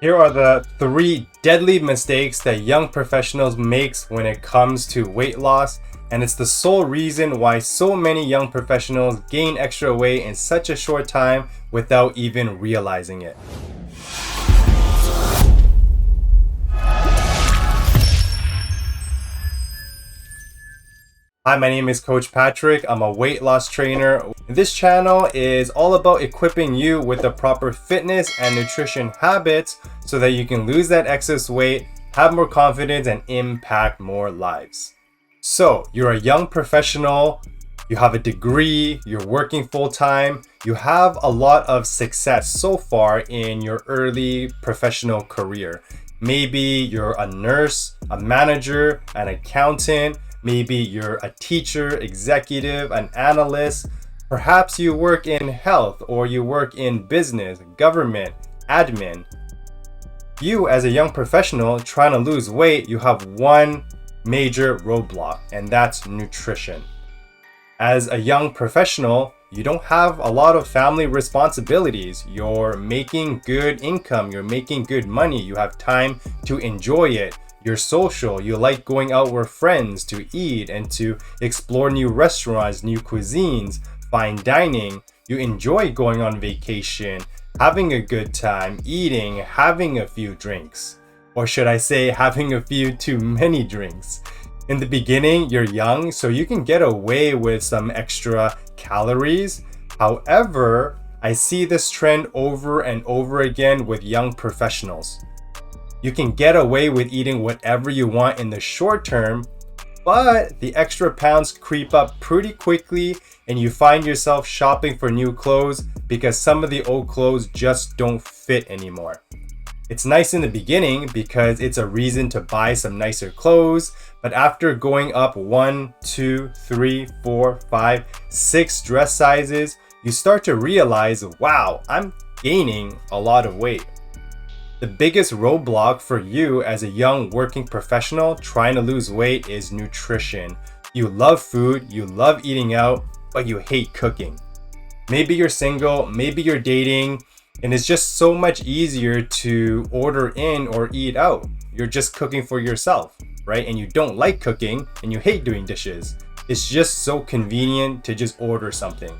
Here are the 3 deadly mistakes that young professionals make when it comes to weight loss, and it's the sole reason why so many young professionals gain extra weight in such a short time without even realizing it. Hi, my name is Coach Patrick. I'm a weight loss trainer. This channel is all about equipping you with the proper fitness and nutrition habits so that you can lose that excess weight, have more confidence, and impact more lives. So, you're a young professional, you have a degree, you're working full time, you have a lot of success so far in your early professional career. Maybe you're a nurse, a manager, an accountant. Maybe you're a teacher, executive, an analyst. Perhaps you work in health or you work in business, government, admin. You, as a young professional trying to lose weight, you have one major roadblock, and that's nutrition. As a young professional, you don't have a lot of family responsibilities. You're making good income, you're making good money, you have time to enjoy it. You're social, you like going out with friends to eat and to explore new restaurants, new cuisines, fine dining. You enjoy going on vacation, having a good time, eating, having a few drinks. Or should I say, having a few too many drinks. In the beginning, you're young, so you can get away with some extra calories. However, I see this trend over and over again with young professionals. You can get away with eating whatever you want in the short term, but the extra pounds creep up pretty quickly and you find yourself shopping for new clothes because some of the old clothes just don't fit anymore. It's nice in the beginning because it's a reason to buy some nicer clothes, but after going up 1, 2, 3, 4, 5, 6 dress sizes, you start to realize, wow, I'm gaining a lot of weight. The biggest roadblock for you as a young working professional trying to lose weight is nutrition. You love food, you love eating out, but you hate cooking. Maybe you're single, maybe you're dating, and it's just so much easier to order in or eat out. You're just cooking for yourself, right? And you don't like cooking and you hate doing dishes. It's just so convenient to just order something.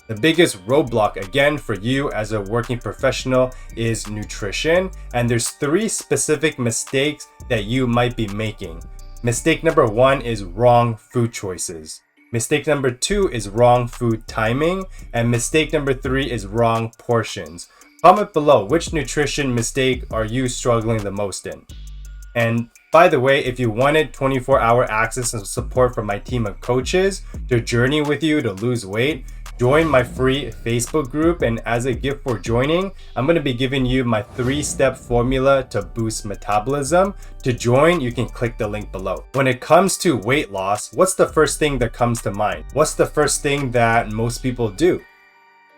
The biggest roadblock, again, for you as a working professional is nutrition. And there's 3 specific mistakes that you might be making. Mistake number 1 is wrong food choices. Mistake number 2 is wrong food timing. And mistake number 3 is wrong portions. Comment below, which nutrition mistake are you struggling the most in? And by the way, if you wanted 24-hour access and support from my team of coaches to journey with you to lose weight, join my free Facebook group, and as a gift for joining, I'm going to be giving you my 3-step formula to boost metabolism. To join, you can click the link below. When it comes to weight loss, what's the first thing that comes to mind? What's the first thing that most people do?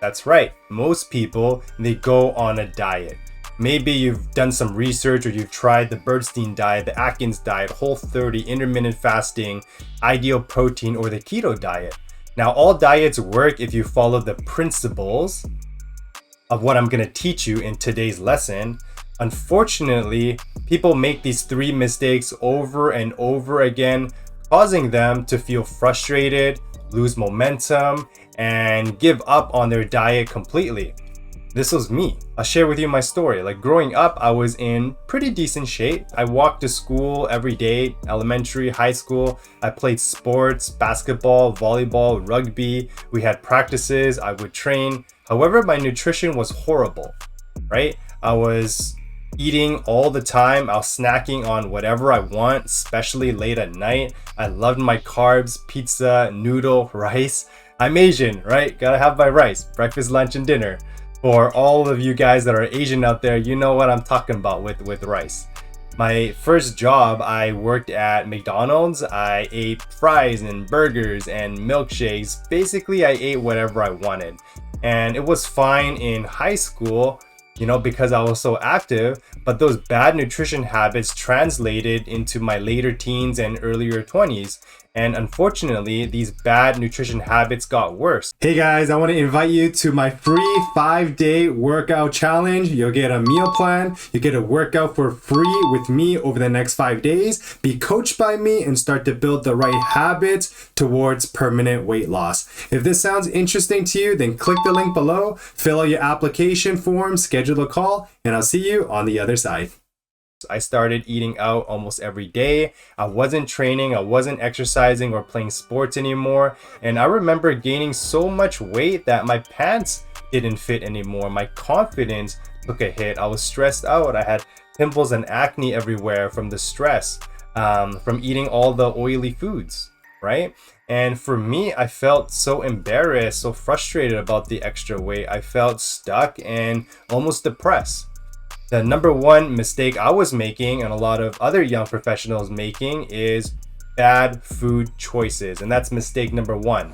That's right, most people, they go on a diet. Maybe you've done some research or you've tried the Bernstein diet, the Atkins diet, Whole30, intermittent fasting, ideal protein, or the keto diet. Now, all diets work if you follow the principles of what I'm going to teach you in today's lesson. Unfortunately, people make these 3 mistakes over and over again, causing them to feel frustrated, lose momentum, and give up on their diet completely. This was me. I'll share with you my story. Like growing up, I was in pretty decent shape. I walked to school every day, elementary, high school. I played sports, basketball, volleyball, rugby. We had practices. I would train. However, my nutrition was horrible, right? I was eating all the time. I was snacking on whatever I want, especially late at night. I loved my carbs, pizza, noodle, rice. I'm Asian, right? Gotta have my rice, breakfast, lunch, and dinner. For all of you guys that are Asian out there, you know what I'm talking about with rice. My first job, I worked at McDonald's. I ate fries and burgers and milkshakes. Basically, I ate whatever I wanted. And it was fine in high school, because I was so active, but those bad nutrition habits translated into my later teens and earlier 20s. And unfortunately, these bad nutrition habits got worse. Hey guys, I want to invite you to my free 5-day workout challenge. You'll get a meal plan, you get a workout for free with me over the next 5 days, be coached by me, and start to build the right habits towards permanent weight loss. If this sounds interesting to you, then click the link below, fill out your application form, schedule a call, and I'll see you on the other side. I started eating out almost every day. I wasn't training, I wasn't exercising or playing sports anymore. And I remember gaining so much weight that my pants didn't fit anymore. My confidence took a hit. I was stressed out. I had pimples and acne everywhere from the stress, from eating all the oily foods, right? And for me, I felt so embarrassed, so frustrated about the extra weight. I felt stuck and almost depressed. The number one mistake I was making, and a lot of other young professionals making, is bad food choices. And that's mistake number one,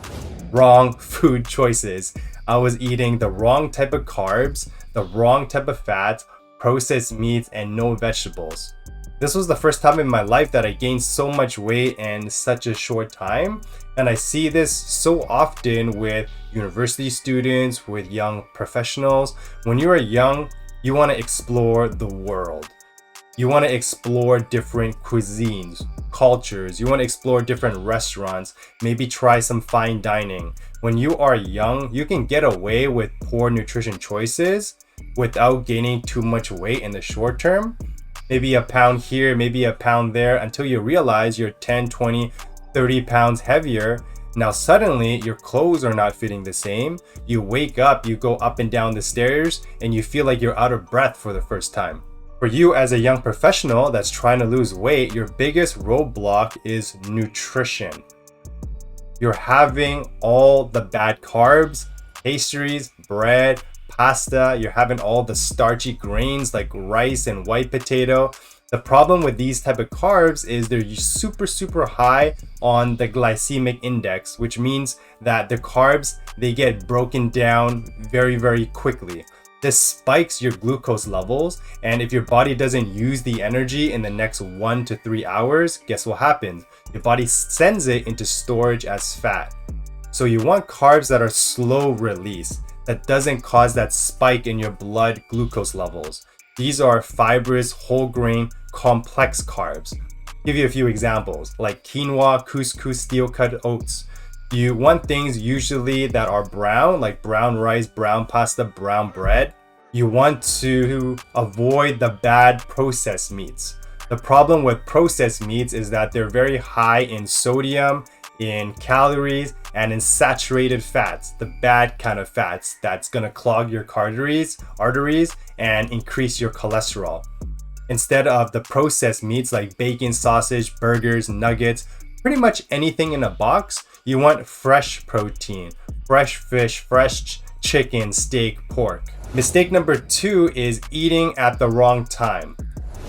wrong food choices. I was eating the wrong type of carbs, the wrong type of fats, processed meats, and no vegetables. This was the first time in my life that I gained so much weight in such a short time. And I see this so often with university students, with young professionals. When you are young, you want to explore the world. You want to explore different cuisines, cultures. You want to explore different restaurants, maybe try some fine dining. When you are young, you can get away with poor nutrition choices without gaining too much weight in the short term. Maybe a pound here, maybe a pound there, until you realize you're 10, 20, 30 pounds heavier. Now suddenly your clothes are not fitting the same. You wake up, you go up and down the stairs, and you feel like you're out of breath for the first time. For you as a young professional that's trying to lose weight, your biggest roadblock is nutrition. You're having all the bad carbs, pastries, bread, pasta. You're having all the starchy grains like rice and white potato. The problem with these type of carbs is they're super high on the glycemic index, which means that the carbs, they get broken down very quickly. This spikes your glucose levels, and if your body doesn't use the energy in the next 1 to 3 hours, guess what happens? Your body sends it into storage as fat. So you want carbs that are slow release, that doesn't cause that spike in your blood glucose levels. These are fibrous, whole grain, complex carbs. I'll give you a few examples, like quinoa, couscous, steel cut oats. You want things usually that are brown, like brown rice, brown pasta, brown bread. You want to avoid the bad processed meats. The problem with processed meats is that they're very high in sodium, in calories, and in saturated fats, the bad kind of fats that's gonna clog your arteries, and increase your cholesterol. Instead of the processed meats like bacon, sausage, burgers, nuggets, pretty much anything in a box, you want fresh protein, fresh fish, fresh chicken, steak, pork. Mistake number 2 is eating at the wrong time.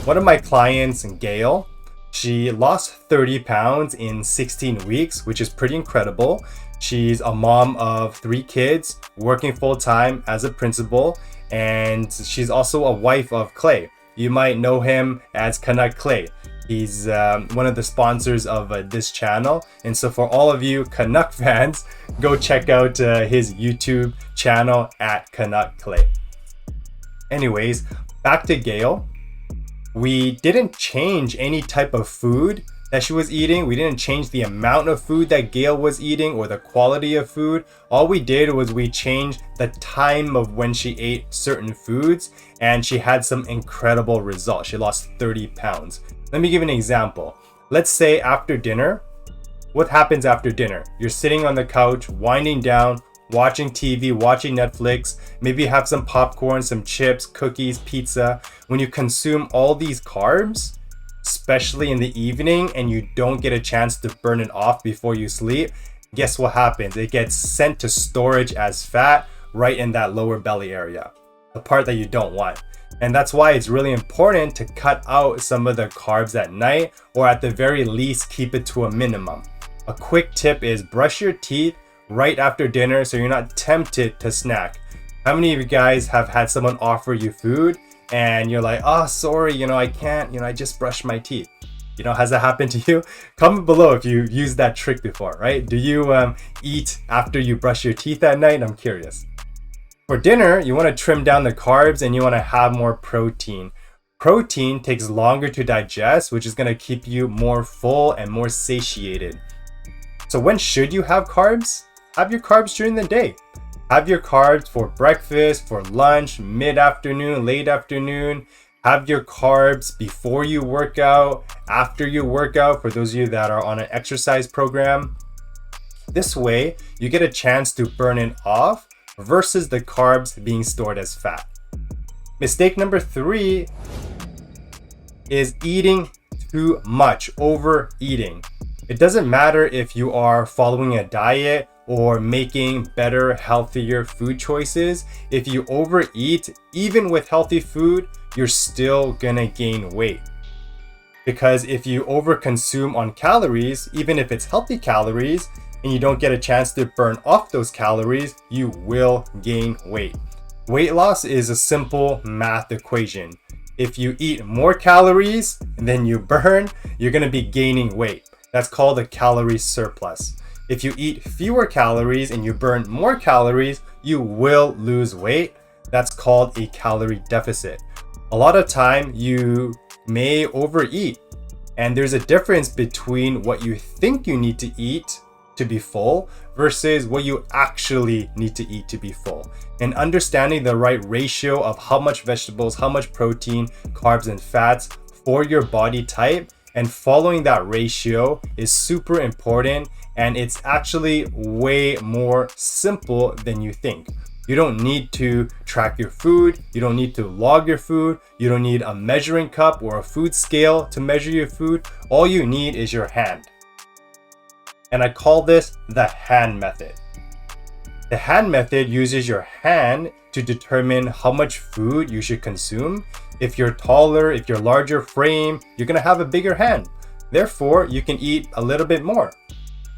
One of my clients, Gail, she lost 30 pounds in 16 weeks, which is pretty incredible. She's a mom of 3 kids, working full-time as a principal, and she's also a wife of Clay. You might know him as Canuck Clay. He's one of the sponsors of this channel. And so for all of you Canuck fans, go check out his YouTube channel at Canuck Clay. Anyways, back to Gail. We didn't change any type of food that she was eating. We didn't change the amount of food that Gail was eating or the quality of food. All we did was we changed the time of when she ate certain foods, and she had some incredible results. She lost 30 pounds. Let me give an example. Let's say after dinner, what happens after dinner? You're sitting on the couch, winding down, watching TV, watching Netflix, maybe have some popcorn, some chips, cookies, pizza. When you consume all these carbs, especially in the evening, and you don't get a chance to burn it off before you sleep, guess what happens? It gets sent to storage as fat right in that lower belly area, the part that you don't want. And that's why it's really important to cut out some of the carbs at night, or at the very least keep it to a minimum. A quick tip is brush your teeth right after dinner so you're not tempted to snack. How many of you guys have had someone offer you food and you're like, oh sorry, I can't, I just brushed my teeth? Has that happened to you? Comment below if you used that trick before, right? Do you eat after you brush your teeth at night? I'm curious. For dinner, you want to trim down the carbs and you want to have more protein. Protein takes longer to digest, which is going to keep you more full and more satiated. So when should you have carbs? Have your carbs during the day. Have your carbs for breakfast, for lunch, mid-afternoon, late afternoon. Have your carbs before you work out, after you work out, for those of you that are on an exercise program. This way, you get a chance to burn it off versus the carbs being stored as fat. Mistake number 3 is eating too much, overeating. It doesn't matter if you are following a diet or making better, healthier food choices. If you overeat, even with healthy food, you're still gonna gain weight. Because if you overconsume on calories, even if it's healthy calories, and you don't get a chance to burn off those calories, you will gain weight. Weight loss is a simple math equation. If you eat more calories than you burn, you're gonna be gaining weight. That's called a calorie surplus. If you eat fewer calories and you burn more calories, you will lose weight. That's called a calorie deficit. A lot of time you may overeat, and there's a difference between what you think you need to eat to be full versus what you actually need to eat to be full. And understanding the right ratio of how much vegetables, how much protein, carbs, and fats for your body type, and following that ratio is super important, and it's actually way more simple than you think. You don't need to track your food, you don't need to log your food, you don't need a measuring cup or a food scale to measure your food. All you need is your hand. And I call this the hand method. The hand method uses your hand to determine how much food you should consume. If you're taller, if you're larger frame, you're gonna have a bigger hand. Therefore, you can eat a little bit more.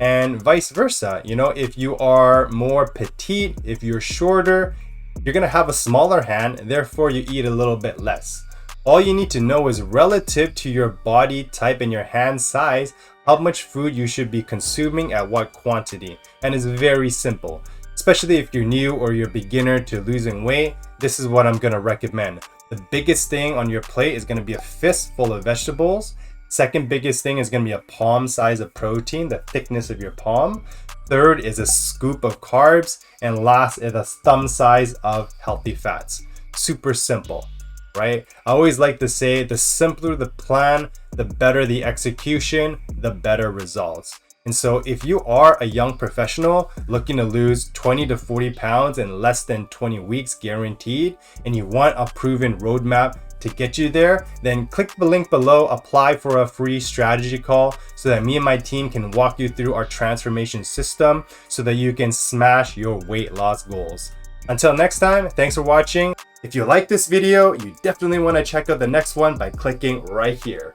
And vice versa. If you are more petite, if you're shorter, you're gonna have a smaller hand, therefore you eat a little bit less. All you need to know is relative to your body type and your hand size, how much food you should be consuming at what quantity. And it's very simple. Especially if you're new or you're a beginner to losing weight, this is what I'm gonna recommend. The biggest thing on your plate is gonna be a fist full of vegetables. Second biggest thing is gonna be a palm size of protein, the thickness of your palm. Third is a scoop of carbs. And last is a thumb size of healthy fats. Super simple, right? I always like to say the simpler the plan, the better the execution, the better results. And so if you are a young professional looking to lose 20 to 40 pounds in less than 20 weeks guaranteed, and you want a proven roadmap to get you there, then click the link below, apply for a free strategy call so that me and my team can walk you through our transformation system so that you can smash your weight loss goals. Until next time, thanks for watching. If you like this video, you definitely want to check out the next one by clicking right here.